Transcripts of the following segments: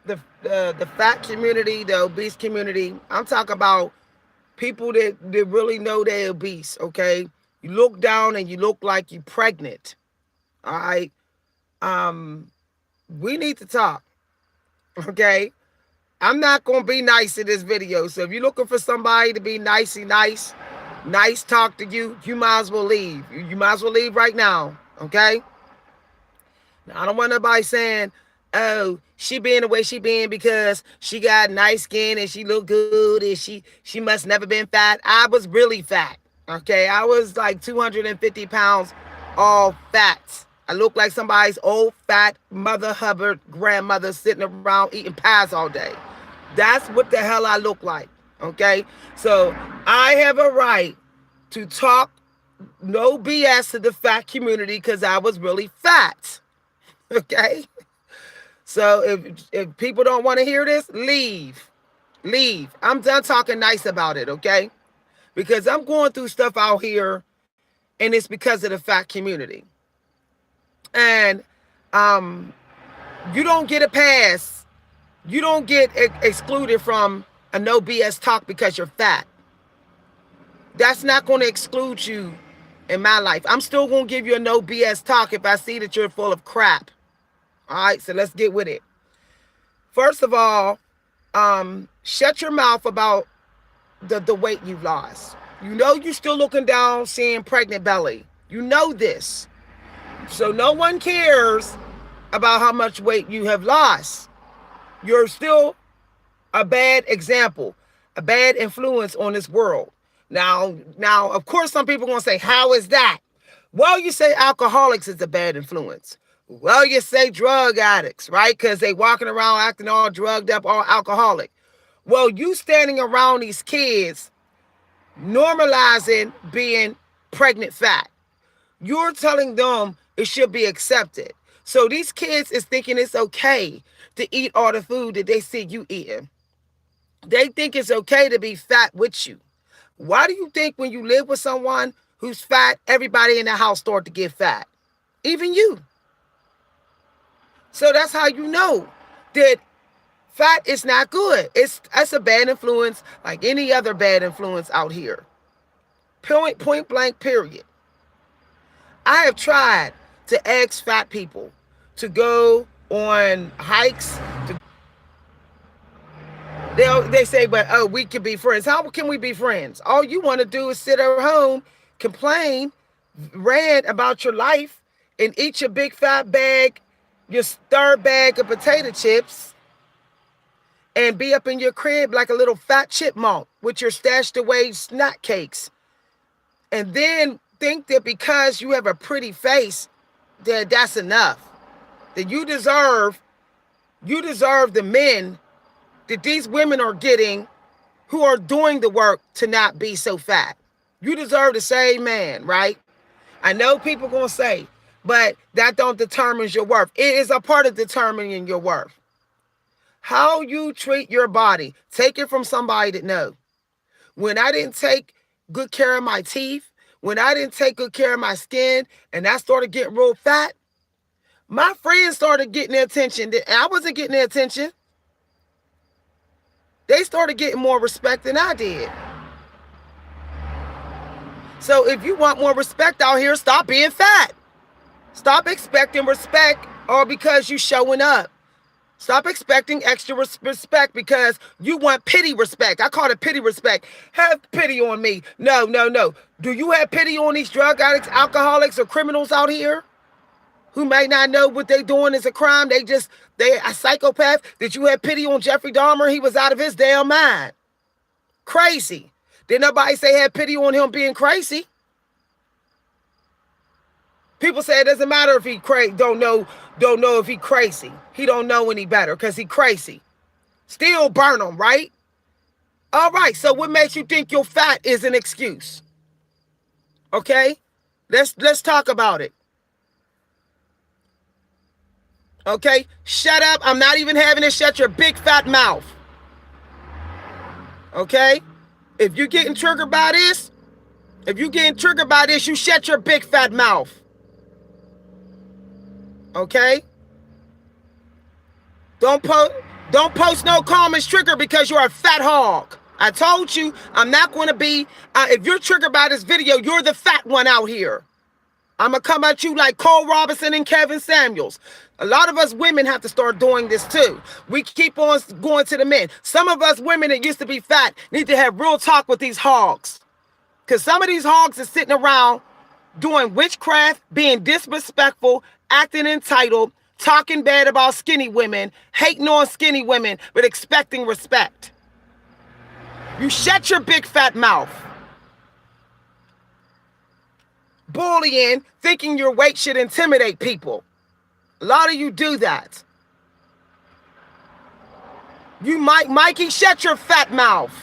the fat community, the obese community. I'm talking about people that really know they're obese. Okay, you look down and you look like you pregnant. All right. Um, we need to talk. Okay. I'm not gonna be nice in this video. So if you're looking for somebody to be nice talk to you, you might as well leave. You might as well leave right now. Okay. Now, I don't want nobody saying, "Oh, she being the way she being because she got nice skin and she look good and she must never been fat." I was really fat. Okay, I was like 250 pounds, all fat. I look like somebody's old fat mother Hubbard grandmother sitting around eating pies all day. That's what the hell I look like. Okay, so I have a right to talk no BS to the fat community because I was really fat. Okay. So if people don't want to hear this, leave. Leave. I'm done talking nice about it, okay? Because I'm going through stuff out here and it's because of the fat community. And um you don't get a pass. You don't get excluded from a no BS talk because you're fat. That's not going to exclude you in my life. I'm still going to give you a no BS talk if I see that you're full of crap. All right, so let's get with it. First of all, shut your mouth about the weight you've lost. You know you're still looking down, seeing pregnant belly. You know this. So no one cares about how much weight you have lost. You're still a bad example, a bad influence on this world. Now, of course, some people are going to say, how is that? Well, you say alcoholics is a bad influence. Well, you say drug addicts, right? Because they walking around acting all drugged up, all alcoholic. Well, you standing around these kids normalizing being pregnant fat. You're telling them it should be accepted. So these kids is thinking it's okay to eat all the food that they see you eating. They think it's okay to be fat with you. Why do you think when you live with someone who's fat, everybody in the house start to get fat? Even you. So that's how you know that fat is not good. That's a bad influence like any other bad influence out here. Point blank, period. I have tried to ask fat people to go on hikes. They say, but oh, we can be friends. How can we be friends? All you want to do is sit at home, complain, rant about your life, and eat your big fat bag, your third bag of potato chips, and be up in your crib like a little fat chipmunk with your stashed away snack cakes. And then think that because you have a pretty face, that that's enough. That you deserve the men that these women are getting who are doing the work to not be so fat. You deserve the same man, right? I know people gonna say, but that don't determine your worth. It is a part of determining your worth. How you treat your body, take it from somebody that know. When I didn't take good care of my teeth, when I didn't take good care of my skin, and I started getting real fat, my friends started getting their attention. I wasn't getting their attention. They started getting more respect than I did. So if you want more respect out here, stop being fat. Stop expecting respect or because you showing up. Stop expecting extra respect because you want pity respect. I call it pity respect. Have pity on me. No, no, no. Do you have pity on these drug addicts, alcoholics, or criminals out here who may not know what they're doing is a crime? They a psychopath. Did you have pity on Jeffrey Dahmer? He was out of his damn mind. Crazy. Did nobody say have pity on him being crazy? People say it doesn't matter if he don't know if he crazy. He don't know any better because he crazy. Still burn him, right? All right, so what makes you think your fat is an excuse? Okay? Let's talk about it. Okay? Shut up. I'm not even having to shut your big fat mouth. Okay? If you're getting triggered by this, you shut your big fat mouth. Okay? Don't Don't post no comments trigger because you're a fat hog. I told you I'm not going to be, if you're triggered by this video, you're the fat one out here. I'm going to come at you like Cole Robinson and Kevin Samuels. A lot of us women have to start doing this too. We keep on going to the men. Some of us women that used to be fat need to have real talk with these hogs. Because some of these hogs are sitting around doing witchcraft, being disrespectful, acting entitled, talking bad about skinny women, hating on skinny women, but expecting respect. You shut your big fat mouth. Bullying, thinking your weight should intimidate people. A lot of you do that. You Mikey, shut your fat mouth.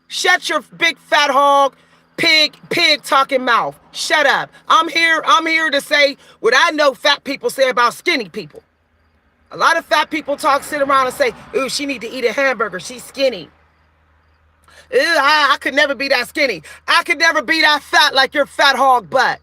Shut your big fat hog, pig talking mouth. Shut up. I'm here to say what I know fat people say about skinny people. A lot of fat people sit around and say, ooh, she need to eat a hamburger. She's skinny. Ew, I could never be that skinny. I could never be that fat like your fat hog butt.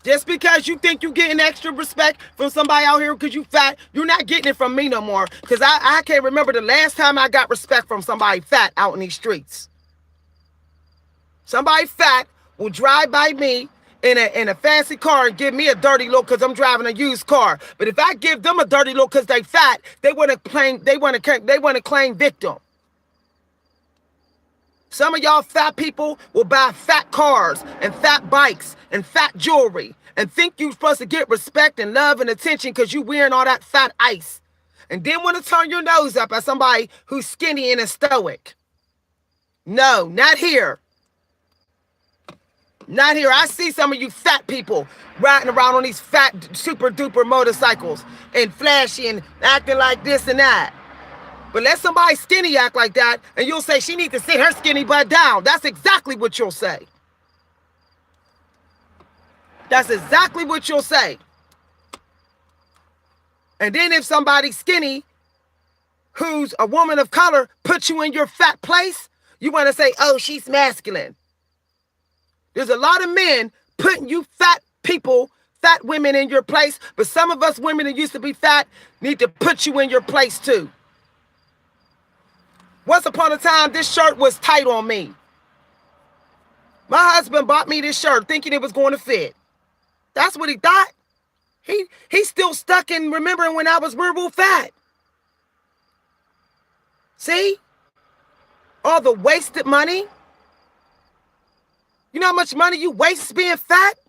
Just because you think you're getting extra respect from somebody out here because you fat, you're not getting it from me no more. Because I can't remember the last time I got respect from somebody fat out in these streets. Somebody fat will drive by me in a fancy car and give me a dirty look because I'm driving a used car. But if I give them a dirty look because they fat, they want to claim victim. Some of y'all fat people will buy fat cars and fat bikes and fat jewelry and think you're supposed to get respect and love and attention because you wearing all that fat ice. And then want to turn your nose up at somebody who's skinny and is stoic. No, not here. Not here. I see some of you fat people riding around on these fat super duper motorcycles and flashy and acting like this and that. But let somebody skinny act like that and you'll say she needs to sit her skinny butt down. That's exactly what you'll say. That's exactly what you'll say. And then if somebody skinny who's a woman of color puts you in your fat place, you want to say, oh, she's masculine. There's a lot of men putting you fat people, fat women in your place, but some of us women that used to be fat need to put you in your place too. Once upon a time, this shirt was tight on me. My husband bought me this shirt thinking it was going to fit. That's what he thought. He's still stuck in remembering when I was real fat. See? All the wasted money. You know how much money you waste being fat?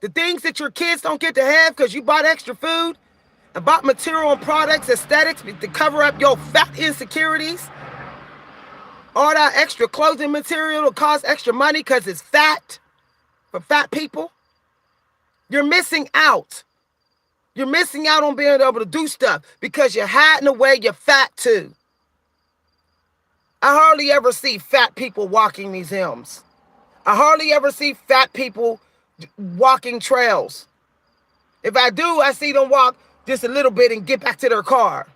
The things that your kids don't get to have because you bought extra food and bought material and products, aesthetics to cover up your fat insecurities. All that extra clothing material will cost extra money because it's fat for fat people. You're missing out. You're missing out on being able to do stuff because you're hiding away you're fat too. I hardly ever see fat people walking these hymns. I hardly ever see fat people walking trails. If I do, I see them walk just a little bit and get back to their car.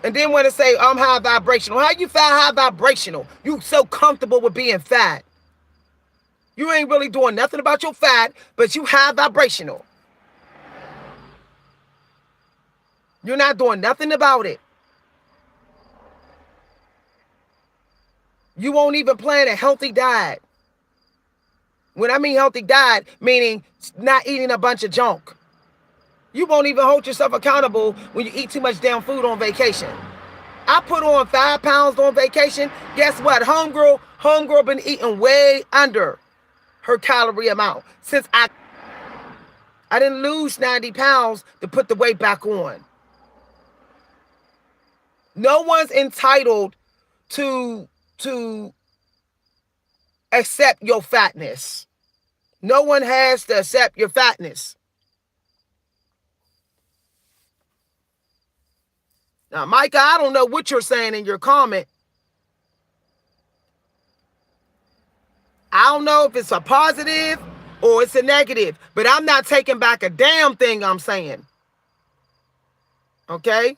And then when they say, I'm high vibrational. How you fat high vibrational? You so comfortable with being fat. You ain't really doing nothing about your fat, but you high vibrational. You're not doing nothing about it. You won't even plan a healthy diet. When I mean healthy diet, meaning not eating a bunch of junk. You won't even hold yourself accountable when you eat too much damn food on vacation. I put on 5 pounds on vacation. Guess what? Homegirl been eating way under her calorie amount. Since I didn't lose 90 pounds to put the weight back on. No one's entitled to accept your fatness. No one has to accept your fatness. Now, Micah, I don't know what you're saying in your comment. I don't know if it's a positive or it's a negative, but I'm not taking back a damn thing I'm saying. Okay?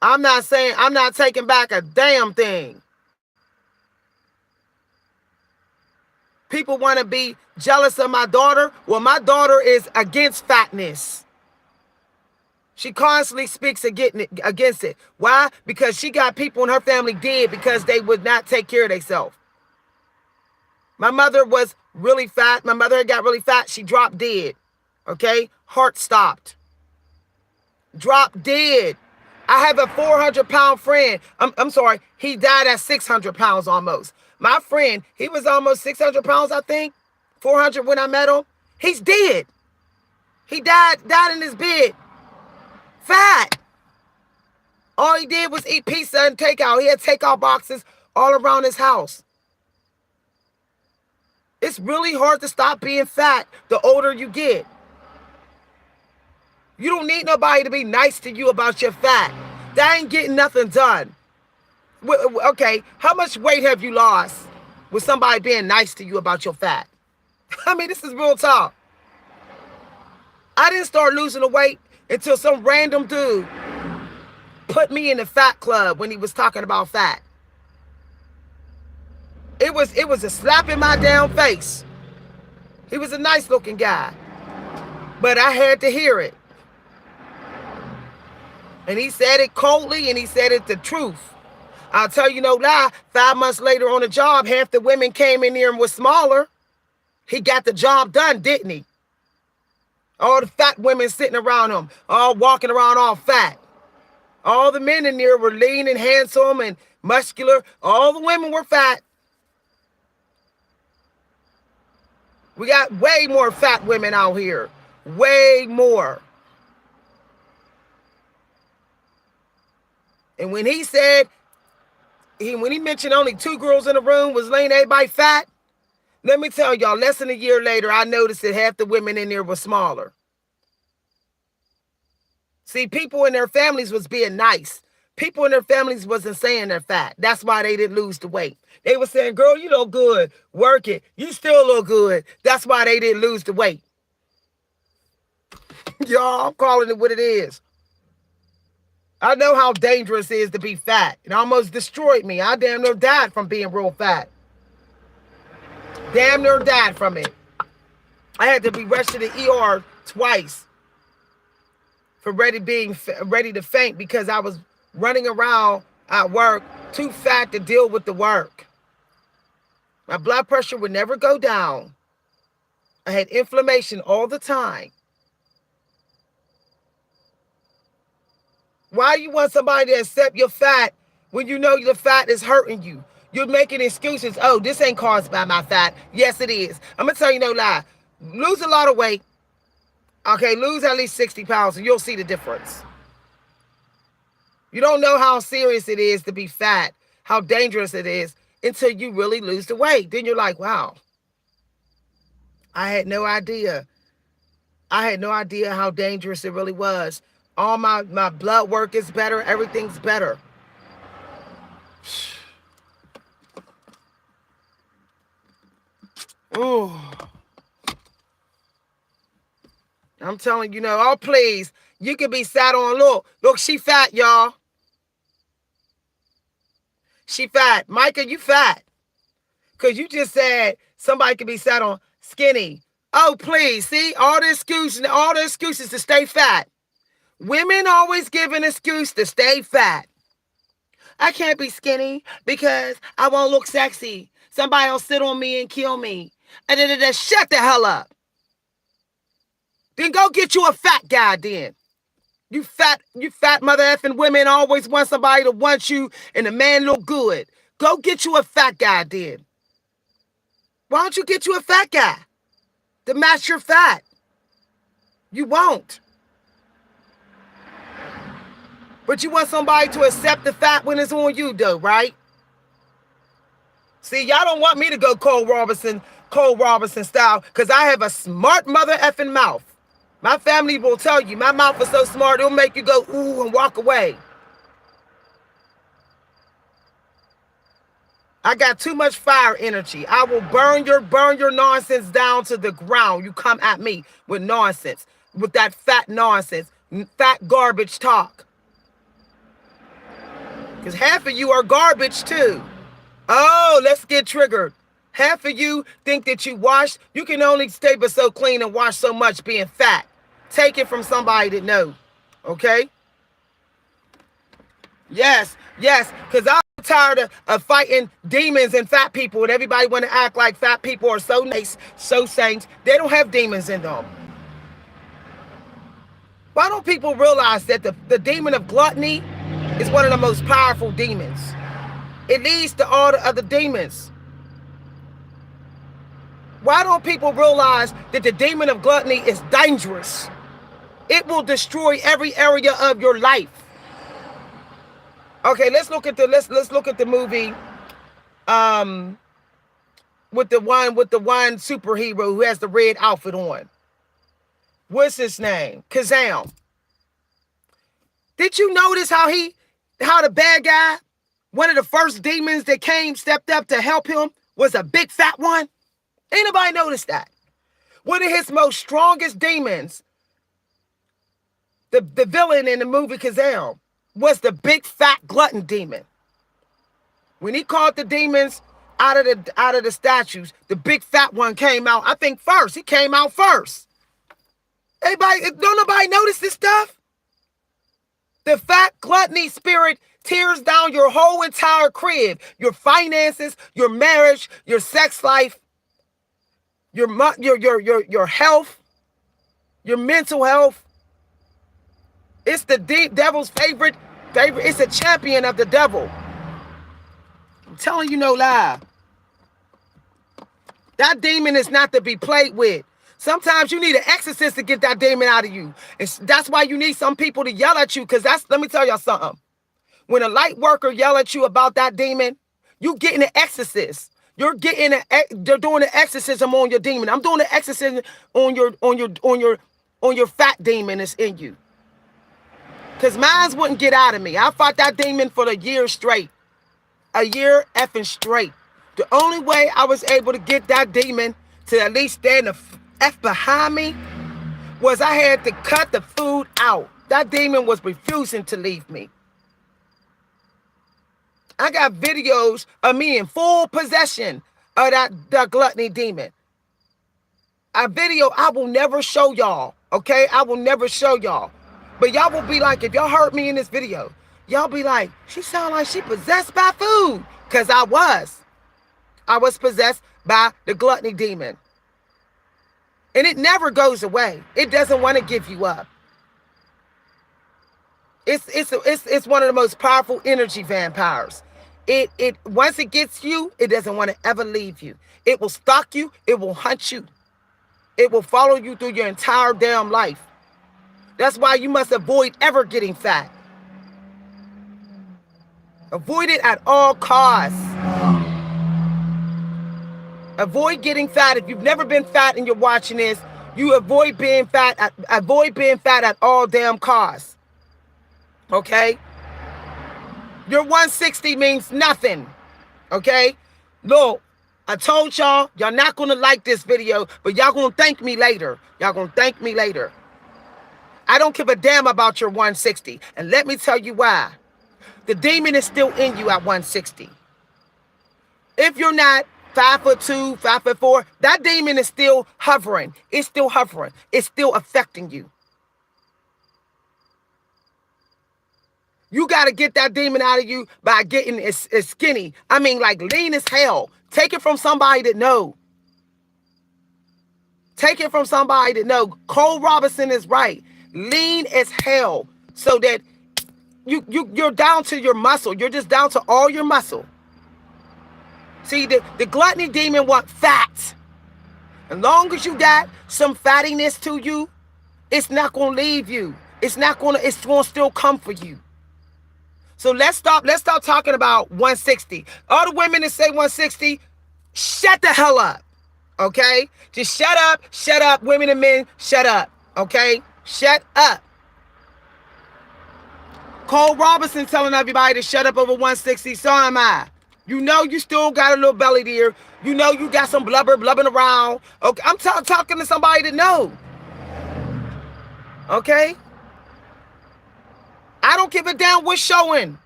I'm not taking back a damn thing. People want to be jealous of my daughter. Well, my daughter is against fatness. She constantly speaks against it. Why? Because she got people in her family dead because they would not take care of themselves. My mother was really fat. My mother got really fat. She dropped dead. Okay? Heart stopped. Dropped dead. I have a 400-pound friend. I'm sorry. He died at 600 pounds almost. My friend, he was almost 600 pounds, I think. 400 when I met him. He's dead. He died in his bed. Fat. All he did was eat pizza and takeout. He had takeout boxes all around his house. It's really hard to stop being fat the older you get. You don't need nobody to be nice to you about your fat. That ain't getting nothing done. Okay, how much weight have you lost with somebody being nice to you about your fat? I mean, this is real talk. I didn't start losing the weight until some random dude put me in the fat club when he was talking about fat. It was a slap in my damn face. He was a nice looking guy. But I had to hear it. And he said it coldly and he said it the truth. I'll tell you no lie, 5 months later on the job, half the women came in there and were smaller. He got the job done, didn't he? All the fat women sitting around him, all walking around all fat. All the men in there were lean and handsome and muscular. All the women were fat. We got way more fat women out here. Way more. And when he said, when he mentioned only 2 girls in the room was laying everybody fat, let me tell y'all, less than a year later, I noticed that half the women in there were smaller. See, people in their families was being nice. People in their families wasn't saying they're fat. That's why they didn't lose the weight. They were saying, girl, you look good. Work it. You still look good. That's why they didn't lose the weight. Y'all, I'm calling it what it is. I know how dangerous it is to be fat. It almost destroyed me. I damn near died from being real fat. Damn near died from it. I had to be rushed to the ER twice for ready to faint because I was running around at work too fat to deal with the work. My blood pressure would never go down. I had inflammation all the time. Why you want somebody to accept your fat when you know the fat is hurting you? You're making excuses. Oh, this ain't caused by my fat. Yes, it is. I'm going to tell you no lie. Lose a lot of weight. Okay, lose at least 60 pounds and you'll see the difference. You don't know how serious it is to be fat, how dangerous it is until you really lose the weight. Then you're like, wow, I had no idea. I had no idea how dangerous it really was. All my blood work is better. Everything's better. Ooh. I'm telling you, oh, please. You can be sat on. Look, she fat, y'all. She fat. Micah, you fat. Because you just said somebody can be sat on skinny. Oh, please. See, all the excuses to stay fat. Women always give an excuse to stay fat. I can't be skinny because I won't look sexy. Somebody will sit on me and kill me. And then shut the hell up. Then go get you a fat guy then. You fat mother effing women always want somebody to want you and the man look good. Go get you a fat guy then. Why don't you get you a fat guy to match your fat? You won't. But you want somebody to accept the fat when it's on you though, right? See, y'all don't want me to go Cole Robinson style because I have a smart mother effing mouth. My family will tell you, my mouth is so smart, it'll make you go, ooh, and walk away. I got too much fire energy. I will burn your nonsense down to the ground. You come at me with nonsense, with that fat nonsense, fat garbage talk. Because half of you are garbage too. Oh, let's get triggered. Half of you think that you washed. You can only stay but so clean and wash so much being fat. Take it from somebody that knows. Okay? Yes, yes, because I'm tired of fighting demons and fat people, and everybody want to act like fat people are so nice, so saints. They don't have demons in them. Why don't people realize that the demon of gluttony is one of the most powerful demons? It leads to all the other demons. Why don't people realize that the demon of gluttony is dangerous? It will destroy every area of your life. Okay, let's look at the movie with the one superhero who has the red outfit on. What's his name? Kazam. Did you notice how the bad guy, one of the first demons that stepped up to help him, was a big fat one? Ain't nobody noticed that. One of his most strongest demons, the villain in the movie Kazam, was the big fat glutton demon. When he caught the demons out of the statues, the big fat one came out. I think first. He came out first. Don't nobody notice this stuff? The fat gluttony spirit tears down your whole entire crib, your finances, your marriage, your sex life, your health, your mental health. It's the devil's favorite. It's a champion of the devil. I'm telling you no lie. That demon is not to be played with. Sometimes you need an exorcist to get that demon out of you. That's why you need some people to yell at you, because let me tell y'all something. When a light worker yell at you about that demon, you getting an exorcist. They're doing an exorcism on your demon. I'm doing an exorcism on your fat demon that's in you. Because mine wouldn't get out of me. I fought that demon for a year straight. A year effing straight. The only way I was able to get that demon to at least stand the F behind me was I had to cut the food out. That demon was refusing to leave me. I got videos of me in full possession of that gluttony demon. A video I will never show y'all, okay? I will never show y'all. But y'all will be like, if y'all heard me in this video, y'all be like, she sound like she possessed by food. Because I was. I was possessed by the gluttony demon. And it never goes away. It doesn't want to give you up. It's one of the most powerful energy vampires. It once it gets you, it doesn't want to ever leave you. It will stalk you. It will hunt you. It will follow you through your entire damn life. That's why you must avoid ever getting fat. Avoid it at all costs. Avoid getting fat. If you've never been fat and you're watching this, you avoid being fat. Avoid being fat at all damn costs. Okay? Your 160 means nothing. Okay? Look, I told y'all not going to like this video, but y'all going to thank me later. Y'all going to thank me later. I don't give a damn about your 160. And let me tell you why. The demon is still in you at 160. If you're not 5'2", 5'4", that demon is still hovering. It's still hovering. It's still affecting you. You got to get that demon out of you by getting as skinny. I mean, like lean as hell. Take it from somebody that know. Take it from somebody that know. Cole Robinson is right. Lean as hell so that you're down to your muscle. You're just down to all your muscle. See, the gluttony demon wants fat. As long as you got some fattiness to you, it's not going to leave you. It's going to still come for you. So let's stop talking about 160. All the women that say 160, shut the hell up. Okay? Just shut up, women and men, shut up. Okay? Shut up. Cole Robinson telling everybody to shut up over 160, so am I. You know you still got a little belly there. You know you got some blubbering around. Okay, I'm talking to somebody that know. Okay? I don't give a damn what's showing.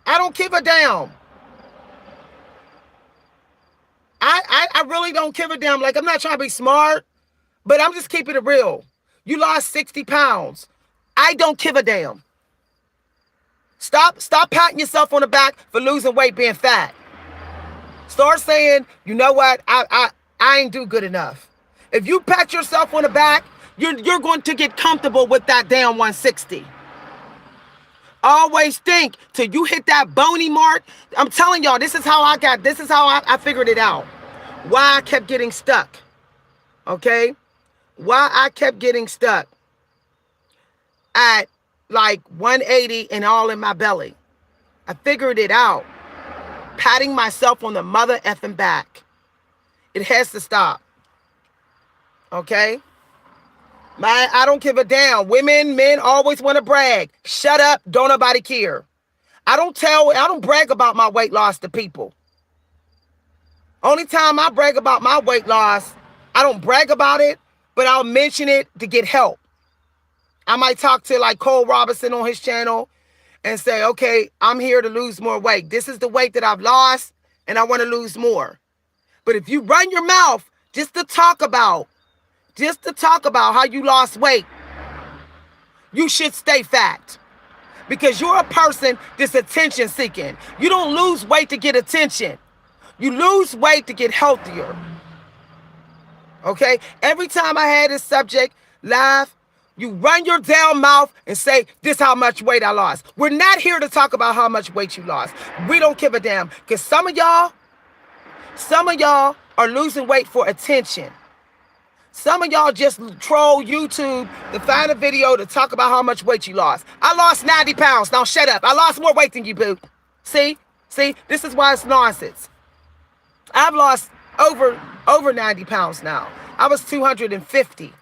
I don't give a damn. I really don't give a damn. Like, I'm not trying to be smart, but I'm just keeping it real. You lost 60 pounds. I don't give a damn. Stop patting yourself on the back for losing weight, being fat. Start saying, you know what? I ain't do good enough. If you pat yourself on the back, you're going to get comfortable with that damn 160. Always think till you hit that bony mark. I'm telling y'all, this is how I figured it out. Why I kept getting stuck. Okay? Why I kept getting stuck at like 180 and all in my belly. I figured it out. Patting myself on the mother effing back. It has to stop. Okay? I don't give a damn. Women, men always want to brag. Shut up. Don't nobody care. I don't brag about my weight loss to people. Only time I brag about my weight loss, I don't brag about it, but I'll mention it to get help. I might talk to like Cole Robinson on his channel and say, okay, I'm here to lose more weight. This is the weight that I've lost and I want to lose more. But if you run your mouth just to talk about how you lost weight, you should stay fat. Because you're a person that's attention seeking. You don't lose weight to get attention. You lose weight to get healthier. Okay? Every time I had this subject live, you run your damn mouth and say, this how much weight I lost. We're not here to talk about how much weight you lost. We don't give a damn. Because some of y'all are losing weight for attention. Some of y'all just troll YouTube to find a video to talk about how much weight you lost. I lost 90 pounds. Now shut up. I lost more weight than you, boo. See? This is why it's nonsense. I've lost over 90 pounds now. I was 250.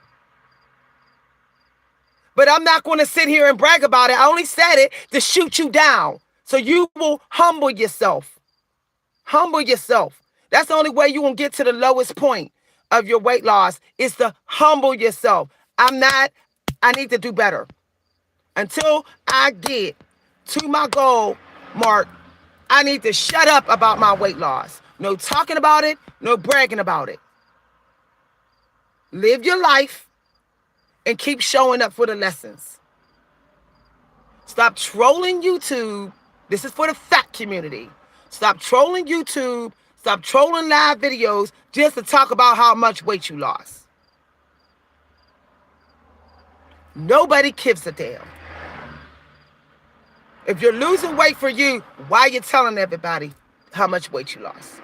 But I'm not going to sit here and brag about it. I only said it to shoot you down. So you will humble yourself. Humble yourself. That's the only way you will get to the lowest point of your weight loss is to humble yourself. I need to do better. Until I get to my goal mark, I need to shut up about my weight loss. No talking about it, no bragging about it. Live your life and keep showing up for the lessons. Stop trolling YouTube. This is for the fat community. Stop trolling YouTube. Stop trolling live videos just to talk about how much weight you lost. Nobody gives a damn. If you're losing weight for you, why are you telling everybody how much weight you lost?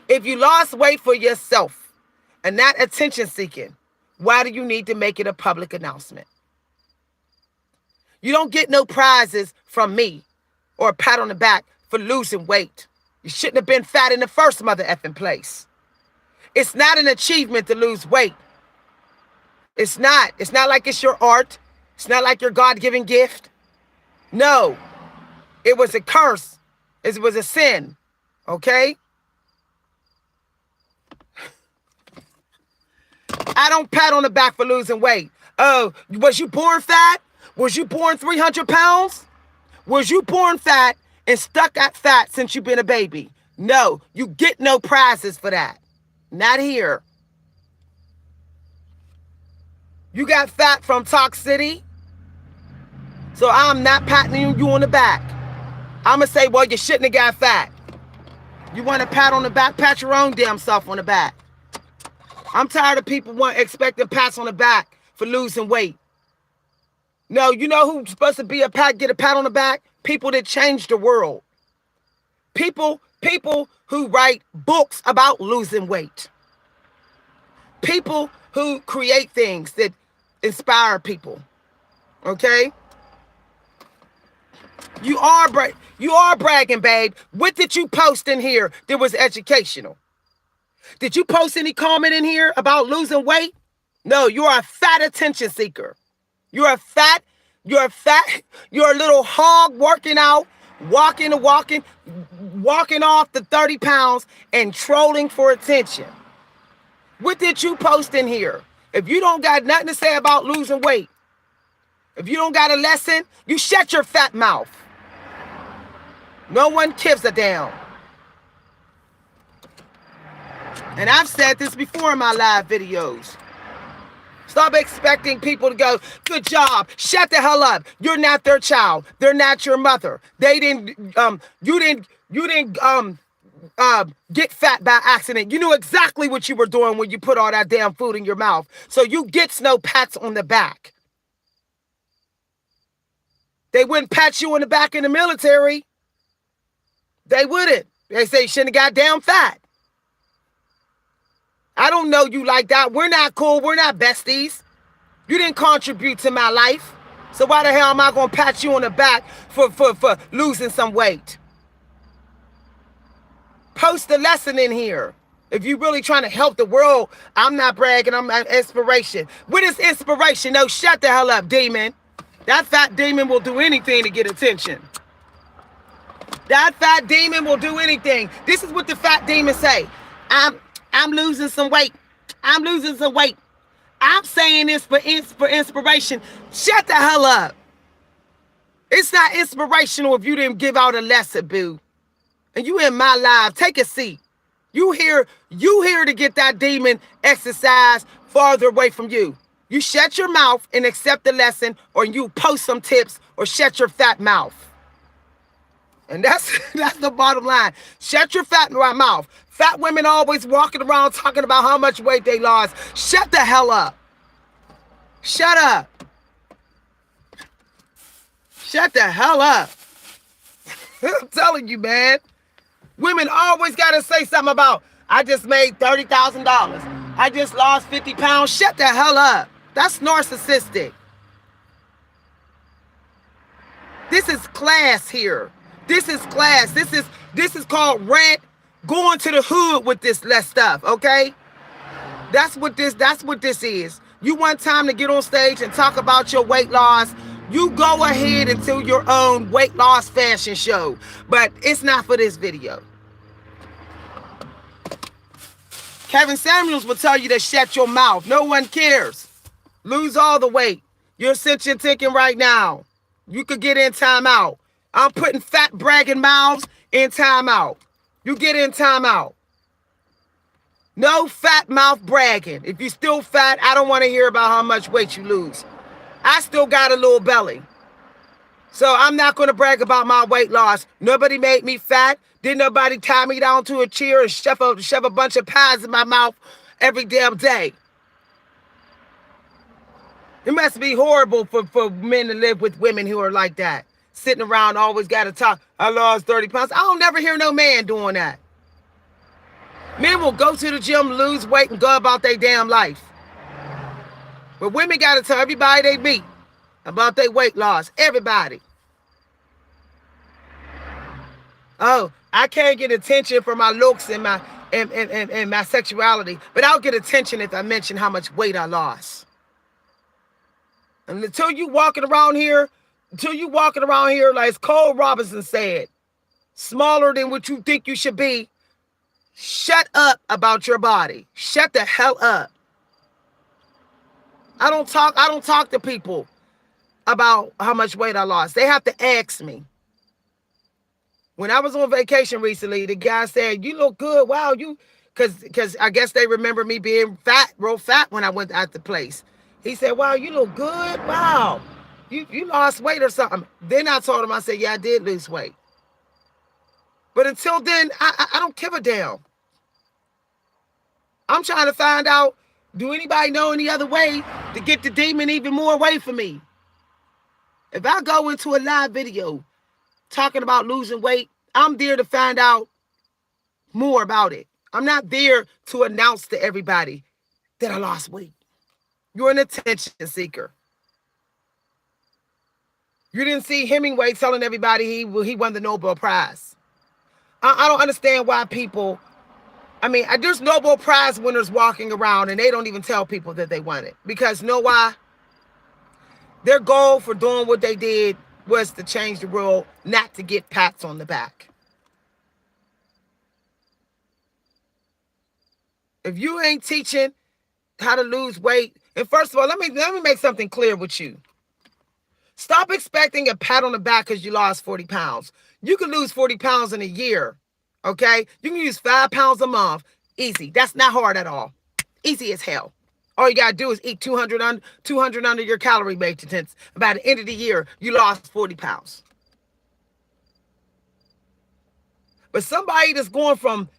If you lost weight for yourself and not attention seeking, why do you need to make it a public announcement? You don't get no prizes from me or a pat on the back for losing weight. You shouldn't have been fat in the first mother effing place. It's not an achievement to lose weight. It's not. It's not like it's your art. It's not like your God-given gift. No. It was a curse. It was a sin. Okay? I don't pat on the back for losing weight. Oh, was you born fat? Was you born 300 pounds? Was you born fat and stuck at fat since you've been a baby? No, you get no prizes for that. Not here. You got fat from Talk City, so I'm not patting you on the back. I'm going to say, well, you shouldn't have got fat. You want to pat on the back? Pat your own damn self on the back. I'm tired of people expecting pats on the back for losing weight. No, you know who's supposed to be get a pat on the back? People that change the world. People who write books about losing weight. People who create things that inspire people. Okay? You are bragging, babe. What did you post in here that was educational? Did you post any comment in here about losing weight? No, you are a fat attention seeker. You're a little hog working out, walking off the 30 pounds and trolling for attention. What did you post in here? If you don't got nothing to say about losing weight, if you don't got a lesson, you shut your fat mouth. No one gives a damn. And I've said this before in my live videos. Stop expecting people to go, good job, shut the hell up. You're not their child. They're not your mother. They didn't, get fat by accident. You knew exactly what you were doing when you put all that damn food in your mouth. So you get no pats on the back. They wouldn't pat you on the back in the military. They wouldn't. They say you shouldn't have got damn fat. I don't know you like that. We're not cool. We're not besties. You didn't contribute to my life. So why the hell am I going to pat you on the back for losing some weight? Post a lesson in here. If you're really trying to help the world, I'm not bragging. I'm inspiration. What is inspiration? No, shut the hell up, demon. That fat demon will do anything to get attention. That fat demon will do anything. This is what the fat demon say. I'm losing some weight. I'm losing some weight. I'm saying this for inspiration. Shut the hell up. It's not inspirational if you didn't give out a lesson, boo. And you in my live. Take a seat. You here to get that demon exercise farther away from you. You shut your mouth and accept the lesson, or you post some tips, or shut your fat mouth. And that's the bottom line. Shut your fat mouth. Fat women always walking around talking about how much weight they lost. Shut the hell up. Shut up. Shut the hell up. I'm telling you, man. Women always got to say something about, I just made $30,000. I just lost 50 pounds. Shut the hell up. That's narcissistic. This is class here. This is class. This is called Rant. Going to the hood with this less stuff, okay? That's what this is. You want time to get on stage and talk about your weight loss, you go ahead and do your own weight loss fashion show. But it's not for this video. Kevin Samuels will tell you to shut your mouth. No one cares. Lose all the weight. Your ascension ticking right now. You could get in timeout. I'm putting fat bragging mouths in timeout. You get in timeout. No fat mouth bragging. If you're still fat, I don't want to hear about how much weight you lose. I still got a little belly. So I'm not going to brag about my weight loss. Nobody made me fat. Didn't nobody tie me down to a chair and shove a bunch of pies in my mouth every damn day. It must be horrible for men to live with women who are like that. Sitting around, always got to talk. I lost 30 pounds. I don't never hear no man doing that. Men will go to the gym, lose weight, and go about their damn life. But women got to tell everybody they meet about their weight loss. Everybody. Oh, I can't get attention for my looks and my sexuality, but I'll get attention if I mention how much weight I lost. And until you walking around here, like Cole Robinson said, smaller than what you think you should be, shut up about your body. Shut the hell up. I don't talk to people about how much weight I lost. They have to ask me. When I was on vacation recently, the guy said, "You look good. Wow, you," because I guess they remember me being fat, real fat when I went at the place. He said, "Wow, you look good. Wow, you lost weight or something." Then I told him, I said, "Yeah, I did lose weight." But until then, I don't give a damn. I'm trying to find out, do anybody know any other way to get the demon even more away from me? If I go into a live video talking about losing weight, I'm there to find out more about it. I'm not there to announce to everybody that I lost weight. You're an attention seeker. You didn't see Hemingway telling everybody he won the Nobel Prize. I don't understand why people, there's Nobel Prize winners walking around and they don't even tell people that they won it. Because you know why? Their goal for doing what they did was to change the world, not to get pats on the back. If you ain't teaching how to lose weight, and first of all, let me make something clear with you. Stop expecting a pat on the back because you lost 40 pounds. You can lose 40 pounds in a year, okay? You can lose 5 pounds a month. Easy. That's not hard at all. Easy as hell. All you gotta do is eat 200 under your calorie maintenance. By the end of the year, you lost 40 pounds. But somebody that's going from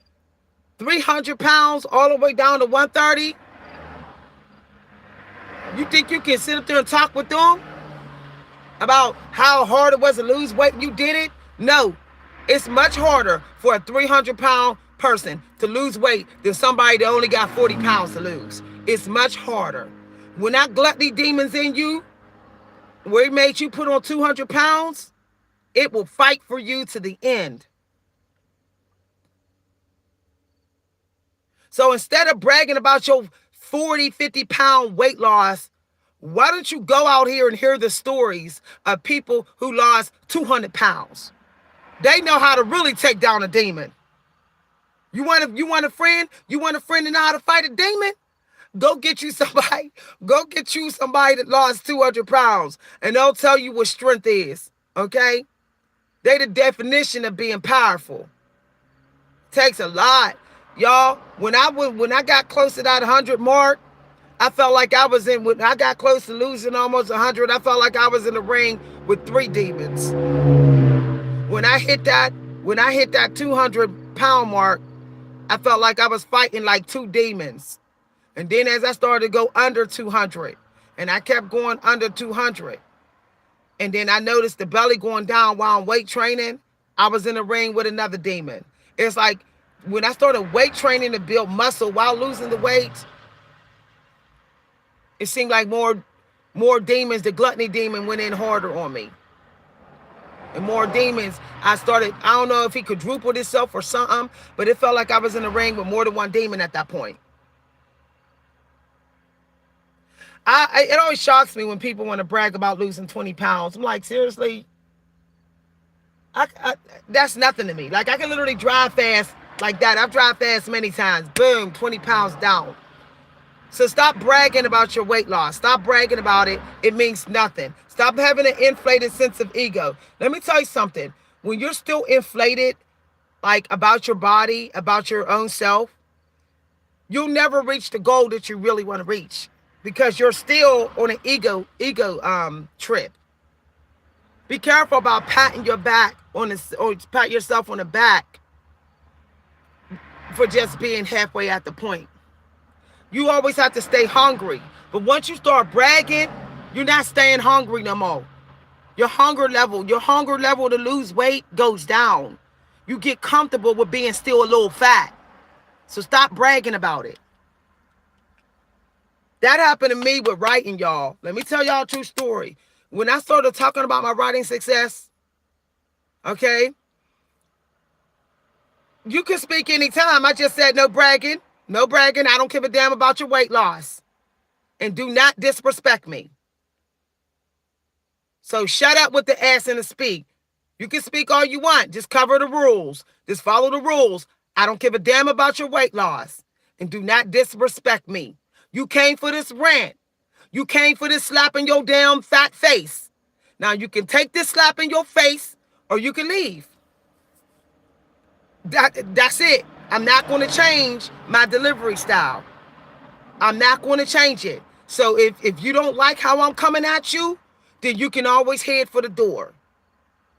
300 pounds all the way down to 130, you think you can sit up there and talk with them about how hard it was to lose weight and you did it? No. It's much harder for a 300-pound person to lose weight than somebody that only got 40 pounds to lose. It's much harder. When that gluttony demon's in you, where it made you put on 200 pounds, it will fight for you to the end. So instead of bragging about your 40, 50-pound weight loss, why don't you go out here and hear the stories of people who lost 200 pounds? They know how to really take down a demon. You want a friend? You want a friend to know how to fight a demon? Go get you somebody. Go get you somebody that lost 200 pounds, and they'll tell you what strength is. Okay? They the definition of being powerful. Takes a lot, y'all. When I got close to that 100 mark, I felt like I was in. When I got close to losing almost 100, I felt like I was in the ring with 3 demons. When I hit that 200-pound mark, I felt like I was fighting like 2 demons. And then as I started to go under 200, and I kept going under 200, and then I noticed the belly going down while I'm weight training, I was in the ring with another demon. It's like when I started weight training to build muscle while losing the weight, it seemed like more demons, the gluttony demon went in harder on me. And more demons, I don't know if he quadrupled himself or something, but it felt like I was in the ring with more than 1 demon at that point. It always shocks me when people want to brag about losing 20 pounds. I'm like, seriously? That's nothing to me. Like, I can literally drive fast like that. I've driven fast many times. Boom, 20 pounds down. So stop bragging about your weight loss. Stop bragging about it. It means nothing. Stop having an inflated sense of ego. Let me tell you something. When you're still inflated, like about your body, about your own self, you'll never reach the goal that you really want to reach because you're still on an ego trip. Be careful about patting your back or pat yourself on the back for just being halfway at the point. You always have to stay hungry. But once you start bragging, you're not staying hungry no more. Your hunger level to lose weight goes down. You get comfortable with being still a little fat. So stop bragging about it. That happened to me with writing, y'all. Let me tell y'all a true story. When I started talking about my writing success, okay, you can speak anytime. I just said no bragging. No bragging. I don't give a damn about your weight loss. And do not disrespect me. So shut up with the ass and the speak. You can speak all you want. Just cover the rules. Just follow the rules. I don't give a damn about your weight loss. And do not disrespect me. You came for this rant. You came for this slap in your damn fat face. Now you can take this slap in your face or you can leave. That's it. I'm not going to change my delivery style. I'm not going to change it. So if you don't like how I'm coming at you, then you can always head for the door.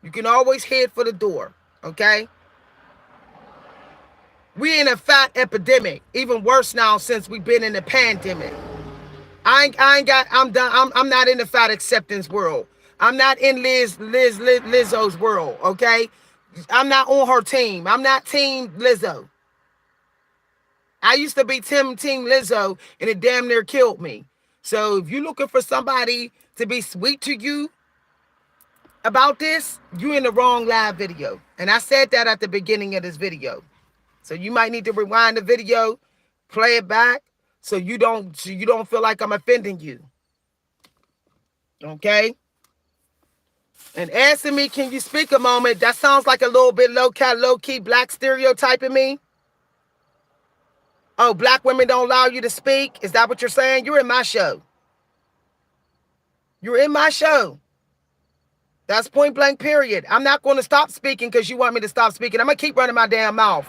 You can always head for the door. Okay? We in a fat epidemic. Even worse now since we've been in the pandemic. I'm done. I'm not in the fat acceptance world. I'm not in Lizzo's world. Okay? I'm not on her team. I'm not team Lizzo. I used to be team Lizzo, and it damn near killed me. So if you're looking for somebody to be sweet to you about this, you're in the wrong live video. And I said that at the beginning of this video. So you might need to rewind the video, play it back, so you don't feel like I'm offending you. Okay? And asking me, can you speak a moment? That sounds like a little bit low-key black stereotyping me. Oh, black women don't allow you to speak? Is that what you're saying? You're in my show. You're in my show. That's point blank, period. I'm not going to stop speaking because you want me to stop speaking. I'm going to keep running my damn mouth.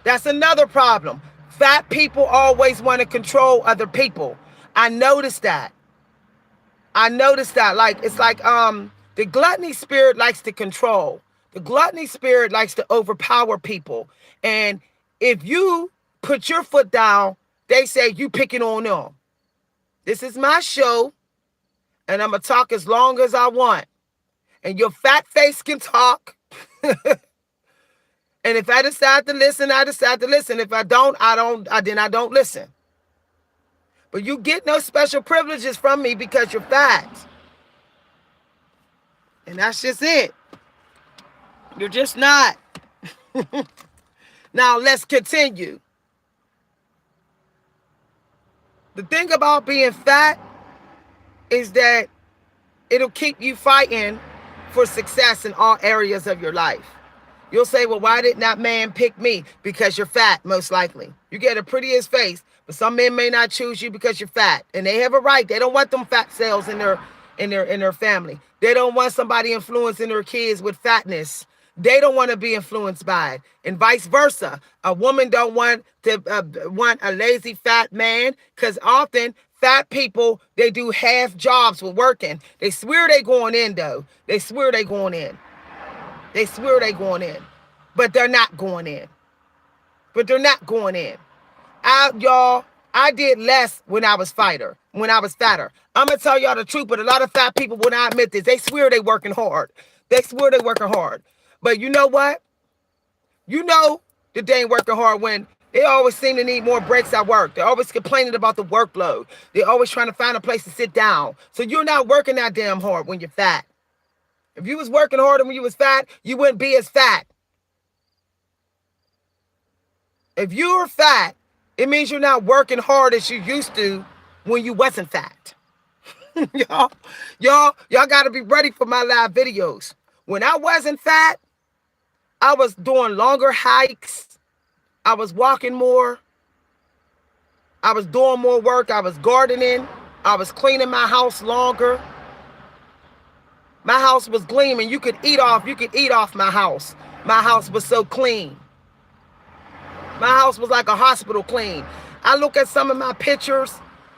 That's another problem. Fat people always want to control other people. I noticed that. I noticed that. Like it's like the gluttony spirit likes to control. The gluttony spirit likes to overpower people. And if you put your foot down, they say you picking on them. This is my show, and I'm gonna talk as long as I want. And your fat face can talk. And if I decide to listen, I decide to listen. If I don't, then I don't listen. But you get no special privileges from me because you're fat. And that's just it. You're just not. Now let's continue. The thing about being fat is that it'll keep you fighting for success in all areas of your life. You'll say, well, why didn't that man pick me? Because you're fat, most likely. You get a prettiest face, but some men may not choose you because you're fat. And they have a right. They don't want them fat cells in their family. They don't want somebody influencing their kids with fatness. They don't want to be influenced by it. And vice versa. A woman don't want to want a lazy fat man, because often fat people, they do half jobs with working. They swear they going in though. They swear they going in. They swear they going in. But they're not going in. But they're not going in. I did less when I was fatter. I'm going to tell y'all the truth, but a lot of fat people, when I admit this, they swear they working hard. They swear they working hard. But you know what? You know that they ain't working hard when they always seem to need more breaks at work. They're always complaining about the workload. They're always trying to find a place to sit down. So you're not working that damn hard when you're fat. If you was working harder when you was fat, you wouldn't be as fat. If you're fat, it means you're not working hard as you used to when you wasn't fat. y'all got to be ready for my live videos. When I wasn't fat, I was doing longer hikes. I was walking more. I was doing more work. I was gardening. I was cleaning my house longer. My house was gleaming. You could eat off my house. My house was so clean. My house was like a hospital clean. I look at some of my pictures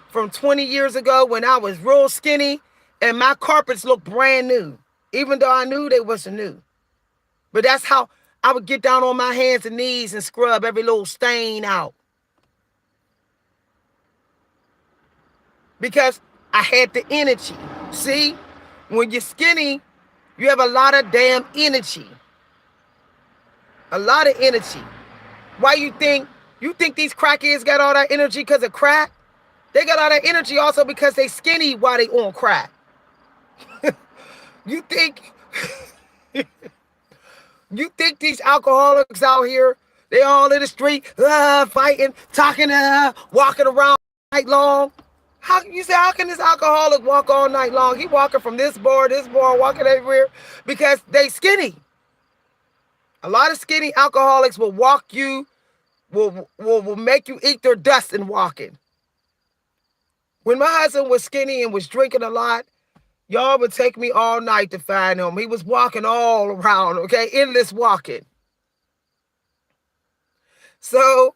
from 20 years ago when I was real skinny, and my carpets look brand new, even though I knew they wasn't new. But that's how I would get down on my hands and knees and scrub every little stain out. Because I had the energy. See, when you're skinny, you have a lot of damn energy. A lot of energy. Why you think these crackheads got all that energy because of crack? They got all that energy also because they skinny while they on crack. You think these alcoholics out here, they all in the street, fighting, talking, walking around all night long? How can this alcoholic walk all night long? He walking from this bar, walking everywhere because they skinny. A lot of skinny alcoholics will walk you, will make you eat their dust in walking. When my husband was skinny and was drinking a lot, y'all would take me all night to find him. He was walking all around, okay? Endless walking. So,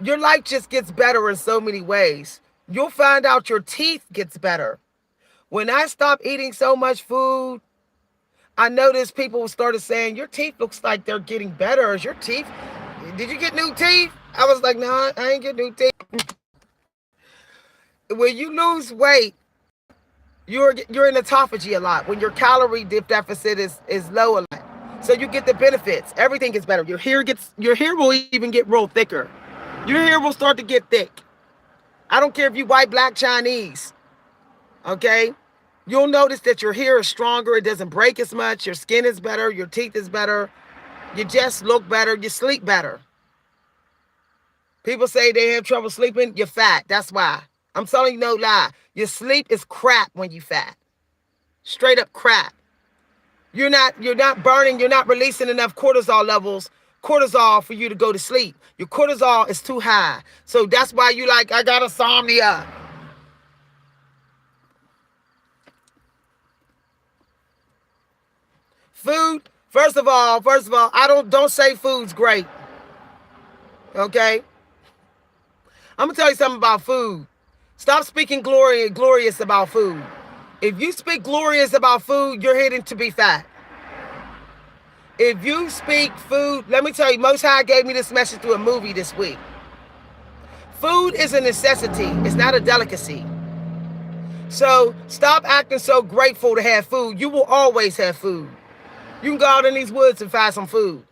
your life just gets better in so many ways. You'll find out your teeth gets better. When I stopped eating so much food, I noticed people started saying, your teeth looks like they're getting better. Is your teeth? Did you get new teeth? I was like, no, I ain't get new teeth. When you lose weight, you're in autophagy a lot. When your calorie deficit is low a lot. So you get the benefits. Everything gets better. Your hair will even get real thicker. Your hair will start to get thick. I don't care if you white, black, Chinese. Okay? You'll notice that your hair is stronger. It doesn't break as much. Your skin is better. Your teeth is better. You just look better. You sleep better. People say they have trouble sleeping. You're fat. That's why. I'm telling you no lie. Your sleep is crap when you fat. Straight up crap. You're not burning. You're not releasing enough cortisol for you to go to sleep. Your cortisol is too high. So that's why you like, I got insomnia. Food, first of all, don't say food's great. Okay? I'm gonna tell you something about food. Stop speaking glorious about food. If you speak glorious about food, you're heading to be fat. If you speak food, let me tell you, Most High gave me this message through a movie this week. Food is a necessity. It's not a delicacy. So stop acting so grateful to have food. You will always have food. You can go out in these woods and find some food.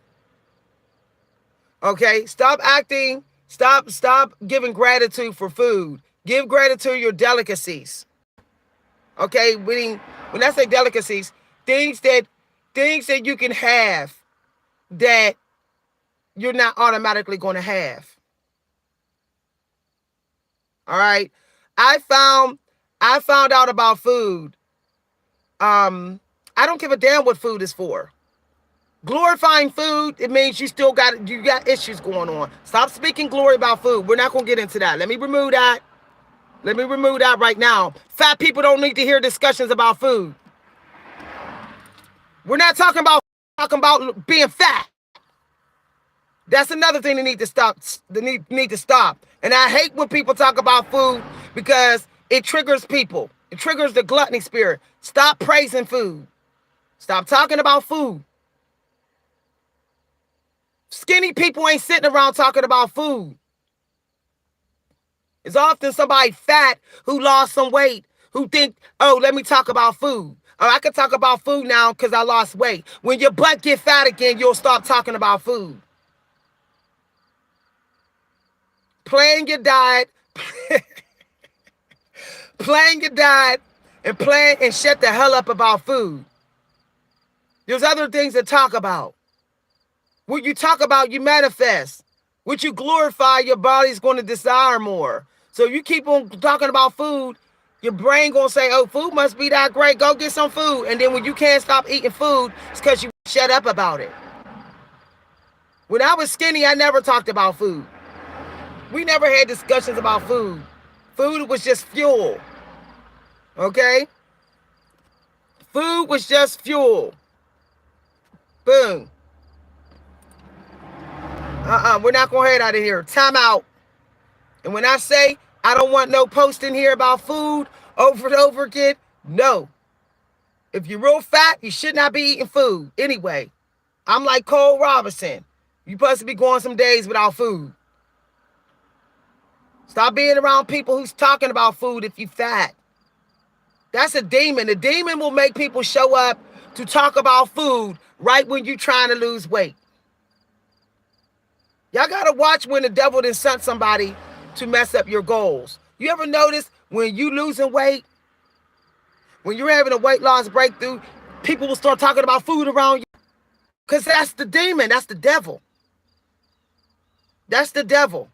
Okay? Stop giving gratitude for food. Give gratitude to your delicacies. Okay? When I say delicacies, things that you can have that you're not automatically going to have. All right? I found out about food. I don't give a damn what food is for. Glorifying food, it means you got issues going on. Stop speaking glory about food. We're not going to get into that. Let me remove that. Right now. Fat people don't need to hear discussions about food. We're not talking about being fat. That's another thing they need to stop. They need to stop. And I hate when people talk about food because it triggers people. It triggers the gluttony spirit. Stop praising food. Stop talking about food. Skinny people ain't sitting around talking about food. It's often somebody fat who lost some weight who think, oh, let me talk about food. Or I can talk about food now because I lost weight. When your butt get fat again, you'll stop talking about food. Plan your diet. Plan your diet and shut the hell up about food. There's other things to talk about. What you talk about, you manifest. What you glorify, your body's going to desire more. So you keep on talking about food, your brain going to say, oh, food must be that great. Go get some food. And then when you can't stop eating food, it's because you shut up about it. When I was skinny, I never talked about food. We never had discussions about food. Food was just fuel. Okay? Food was just fuel. Boom. We're not going to head out of here. Time out. And when I say I don't want no posting here about food over and over again, no. If you're real fat, you should not be eating food. Anyway, I'm like Cole Robinson. You're supposed to be going some days without food. Stop being around people who's talking about food if you're fat. That's a demon. The demon will make people show up to talk about food right when you're trying to lose weight. Y'all got to watch when the devil then sent somebody to mess up your goals. You ever notice when you losing weight, when you're having a weight loss breakthrough, people will start talking about food around you? Because that's the demon. That's the devil. That's the devil.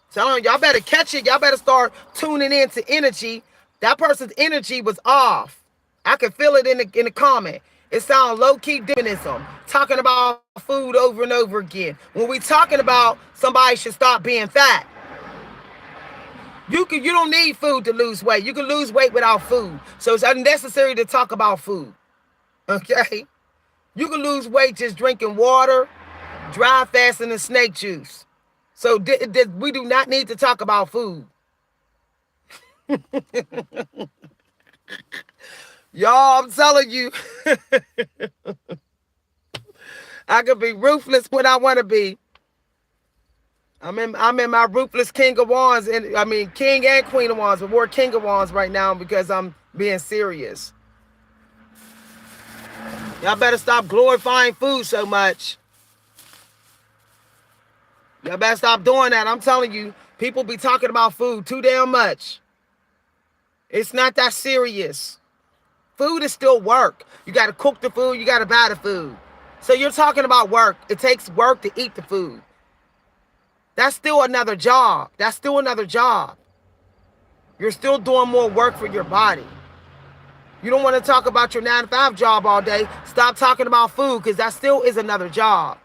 So y'all better catch it. Y'all better start tuning into energy. That person's energy was off. I can feel it in the comment. It sounds low-key demonism, talking about food over and over again. When we talking about somebody should stop being fat. You don't need food to lose weight. You can lose weight without food. So it's unnecessary to talk about food. Okay? You can lose weight just drinking water, dry fasting, and snake juice. So we do not need to talk about food. Y'all, I'm telling you, I could be ruthless when I want to be. I'm in my ruthless King of Wands, and I mean King and Queen of Wands, but more King of Wands right now because I'm being serious. Y'all better stop glorifying food so much. Y'all better stop doing that. I'm telling you, people be talking about food too damn much. It's not that serious. Food is still work. You got to cook the food. You got to buy the food. So you're talking about work. It takes work to eat the food. That's still another job. That's still another job. You're still doing more work for your body. You don't want to talk about your 9-to-5 job all day. Stop talking about food because that still is another job.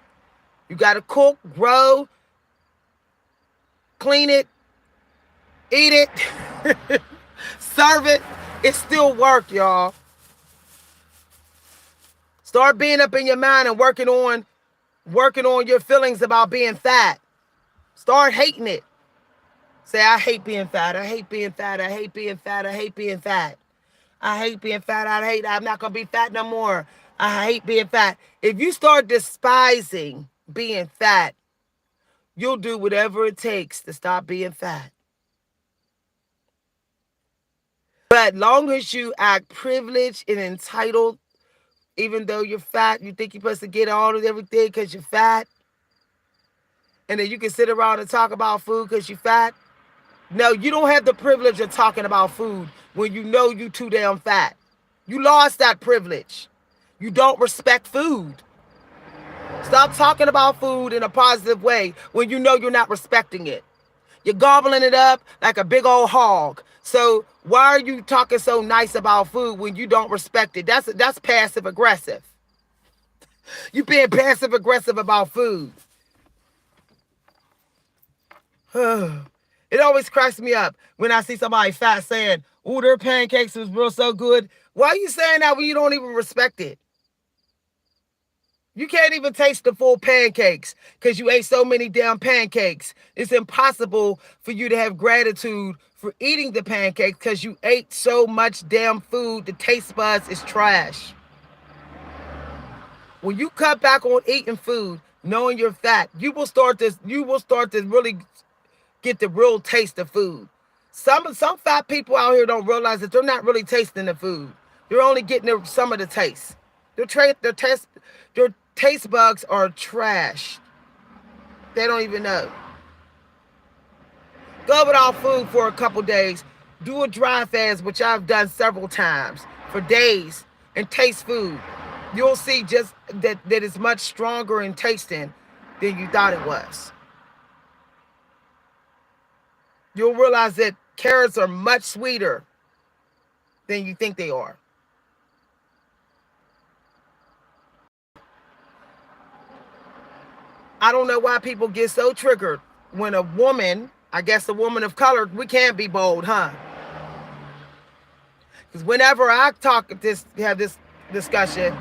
You got to cook, grow, clean it, eat it, serve it. It's still work, y'all. Start being up in your mind and working on your feelings about being fat. Start hating it. Say, I hate being fat. I hate being fat. I hate being fat. I hate being fat. I hate being fat. I'm not going to be fat no more. I hate being fat. If you start despising being fat, you'll do whatever it takes to stop being fat. But long as you act privileged and entitled, even though you're fat, you think you're supposed to get all of everything because you're fat, and then you can sit around and talk about food because you're fat. No, you don't have the privilege of talking about food when you know you too damn fat. You lost that privilege. You don't respect food. Stop talking about food in a positive way when you know you're not respecting it. You're gobbling it up like a big old hog. So why are you talking so nice about food when you don't respect it? That's passive aggressive. You being passive aggressive about food. It always cracks me up when I see somebody fat saying, "Oh, their pancakes was real so good." Why are you saying that when you don't even respect it? You can't even taste the full pancakes because you ate so many damn pancakes. It's impossible for you to have gratitude for eating the pancakes because you ate so much damn food. The taste buds is trash. When you cut back on eating food, knowing you're fat, you will start to really get the real taste of food. Some fat people out here don't realize that they're not really tasting the food. They're only getting some of the taste. Their taste bugs are trash. They don't even know. Go without food for a couple days. Do a dry fast, which I've done several times, for days, and taste food. You'll see just that it's much stronger in tasting than you thought it was. You'll realize that carrots are much sweeter than you think they are. I don't know why people get so triggered when a woman, I guess a woman of color, we can't be bold, huh? Because whenever I have this discussion,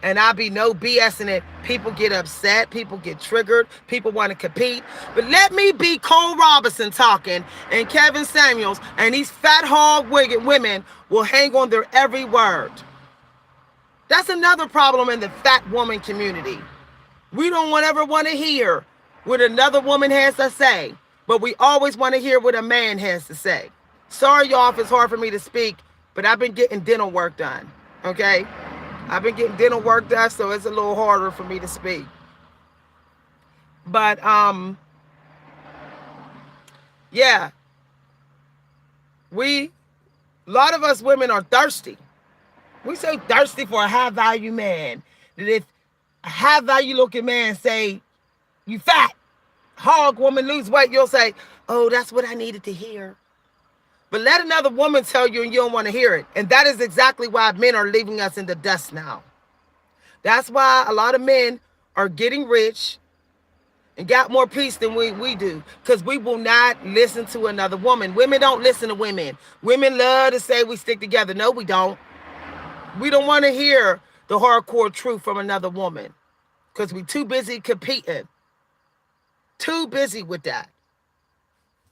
and I be no BS in it, people get upset, people get triggered, people want to compete. But let me be Cole Robinson talking and Kevin Samuels, and these fat hog women will hang on their every word. That's another problem in the fat woman community. We don't ever want to hear what another woman has to say, but we always want to hear what a man has to say. Sorry, y'all, if it's hard for me to speak, but I've been getting dental work done, okay? I've been getting dental work done, so it's a little harder for me to speak. But, yeah. A lot of us women are thirsty. We so thirsty for a high-value man that if a high-value looking man say, "You fat, hog woman, lose weight," you'll say, "Oh, that's what I needed to hear." But let another woman tell you and you don't want to hear it. And that is exactly why men are leaving us in the dust now. That's why a lot of men are getting rich and got more peace than we do. Because we will not listen to another woman. Women don't listen to women. Women love to say we stick together. No, we don't. We don't want to hear the hardcore truth from another woman. Because we're too busy competing. Too busy with that.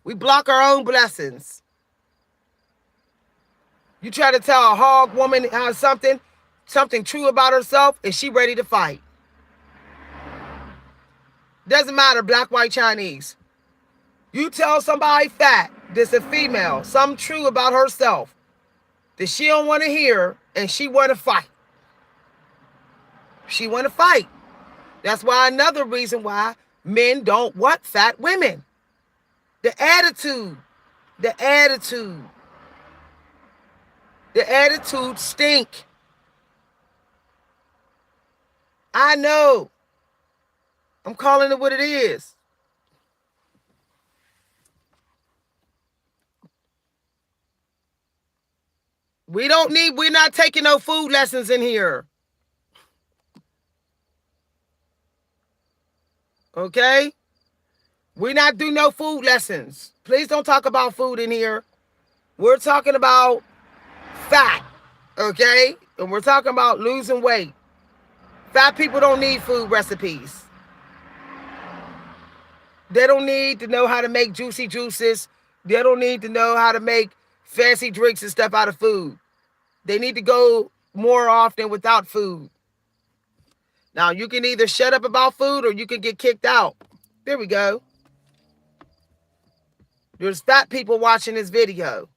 We block our own blessings. You try to tell a hog woman something true about herself, and she ready to fight. Doesn't matter, black, white, Chinese. You tell somebody fat, that's a female, something true about herself that she don't want to hear, and she want to fight. She want to fight. That's why another reason why men don't want fat women. The attitude. The attitude stink. I know. I'm calling it what it is. We're not taking no food lessons in here. Okay? We're not doing no food lessons. Please don't talk about food in here. We're talking about fat. Okay? And we're talking about losing weight. Fat people don't need food recipes. They don't need to know how to make juicy juices. They don't need to know how to make fancy drinks and stuff out of food. They need to go more often without food. Now, you can either shut up about food or you can get kicked out. There we go. There's fat people watching this video.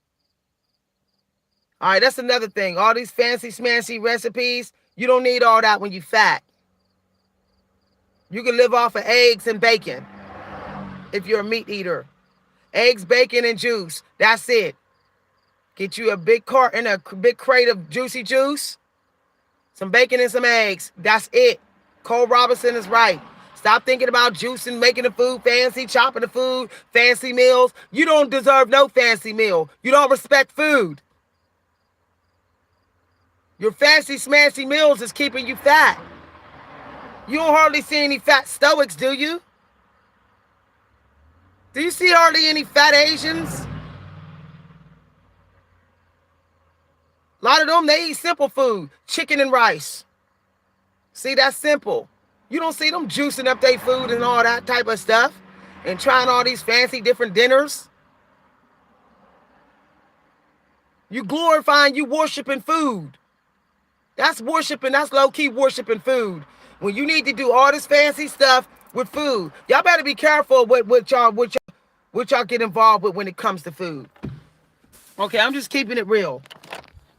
All right, that's another thing. All these fancy smancy recipes, you don't need all that when you fat. You can live off of eggs and bacon if you're a meat eater. Eggs, bacon, and juice. That's it. Get you a big carton, a big crate of juicy juice, some bacon and some eggs. That's it. Cole Robinson is right. Stop thinking about juicing, making the food fancy, chopping the food, fancy meals. You don't deserve no fancy meal. You don't respect food. Your fancy smancy meals is keeping you fat. You don't hardly see any fat Stoics, do you? Do you see hardly any fat Asians? A lot of them, they eat simple food. Chicken and rice. See, that's simple. You don't see them juicing up their food and all that type of stuff and trying all these fancy different dinners. You glorifying, you worshiping food. That's worshiping, that's low-key worshiping food. When you need to do all this fancy stuff with food, y'all better be careful with what y'all get involved with when it comes to food. Okay, I'm just keeping it real.